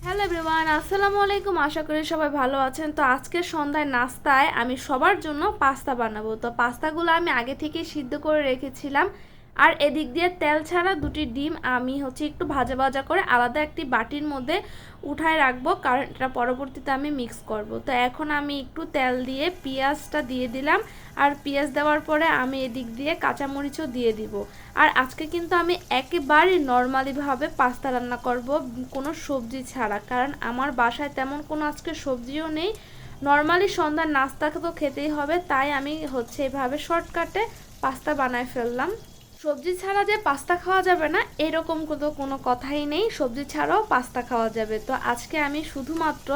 Hello everyone, আসসালামু আলাইকুম। আশা করি সবাই ভালো আছেন। তো আজকে সন্ধ্যায় নাস্তায় আমি সবার জন্য পাস্তা বানাবো। তো পাস্তাগুলো আমি আগে থেকে সিদ্ধ করে রেখেছিলাম। আর এদিক দিয়ে তেল ছাড়া দুটি ডিম আমি একটু ভাজা ভাজা করে আলাদা একটি বাটির মধ্যে উঠায় রাখবো, কারণ এটা পরবর্তীতে আমি মিক্স করব। তো এখন আমি একটু তেল দিয়ে পেঁয়াজটা দিয়ে দিলাম। আর পেঁয়াজ দেওয়ার পরে আমি এদিক দিয়ে কাঁচামরিচও দিয়ে দিব। আর আজকে কিন্তু আমি একেবারে নর্মালিভাবে পাস্তা রান্না করব, কোনো সবজি ছাড়া, কারণ আমার বাসায় তেমন কোনো আজকে সবজিও নেই। নর্মালি সন্ধ্যার নাস্তা তো খেতেই হবে, তাই আমি এভাবে শর্টকাটে পাস্তা বানায় ফেললাম। সবজি ছাড়া যে পাস্তা খাওয়া যাবে না এরকম কোনো কথাই নেই, সবজি ছাড়াও পাস্তা খাওয়া যাবে। তো আজকে আমি শুধুমাত্র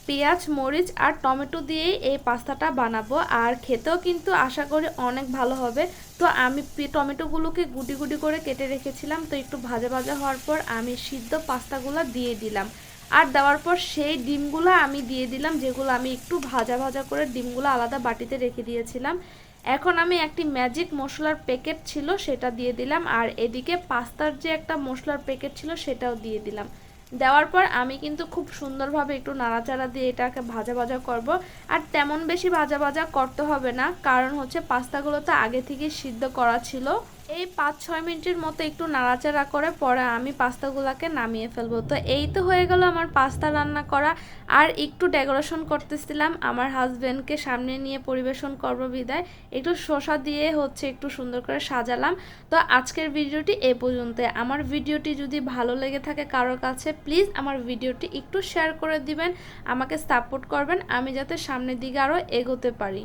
পেঁয়াজ, মরিচ আর টমেটো দিয়েই এই পাস্তাটা বানাবো, আর খেতেও কিন্তু আশা করি অনেক ভালো হবে। তো আমি টমেটোগুলোকে গুটি গুটি করে কেটে রেখেছিলাম। তো একটু ভাজা ভাজা হওয়ার পর আমি সিদ্ধ পাস্তাগুলো দিয়ে দিলাম। আর দেওয়ার পর সেই ডিমগুলো আমি দিয়ে দিলাম, যেগুলো আমি একটু ভাজা ভাজা করে ডিমগুলো আলাদা বাটিতে রেখে দিয়েছিলাম। এখন আমি একটি ম্যাজিক মশলার প্যাকেট ছিল সেটা দিয়ে দিলাম, আর এদিকে পাস্তার যে একটা মশলার প্যাকেট ছিল সেটাও দিয়ে দিলাম। দেওয়ার পর আমি কিন্তু খুব সুন্দরভাবে একটু নাড়াচাড়া দিয়ে এটাকে ভাজা ভাজা করব। আর তেমন বেশি ভাজা ভাজা করতে হবে না, কারণ পাস্তাগুলো তো আগে থেকে সিদ্ধ করা ছিল। এই 5-6 মিনিটের মতো একটু নাড়াচাড়া করে পরে আমি পাস্তাগুলোকে নামিয়ে ফেলবো। তো এই তো হয়ে গেল আমার পাস্তা রান্না করা। আর একটু ডেকোরেশন করতেছিলাম, আমার হাজব্যান্ডকে সামনে নিয়ে পরিবেশন করব বিদায় একটু শসা দিয়ে একটু সুন্দর করে সাজালাম। তো আজকের ভিডিওটি এ পর্যন্ত। আমার ভিডিওটি যদি ভালো লেগে থাকে কারোর কাছে, প্লিজ আমার ভিডিওটি একটু শেয়ার করে দিবেন, আমাকে সাপোর্ট করবেন আমি যাতে সামনের দিকে আরও এগোতে পারি।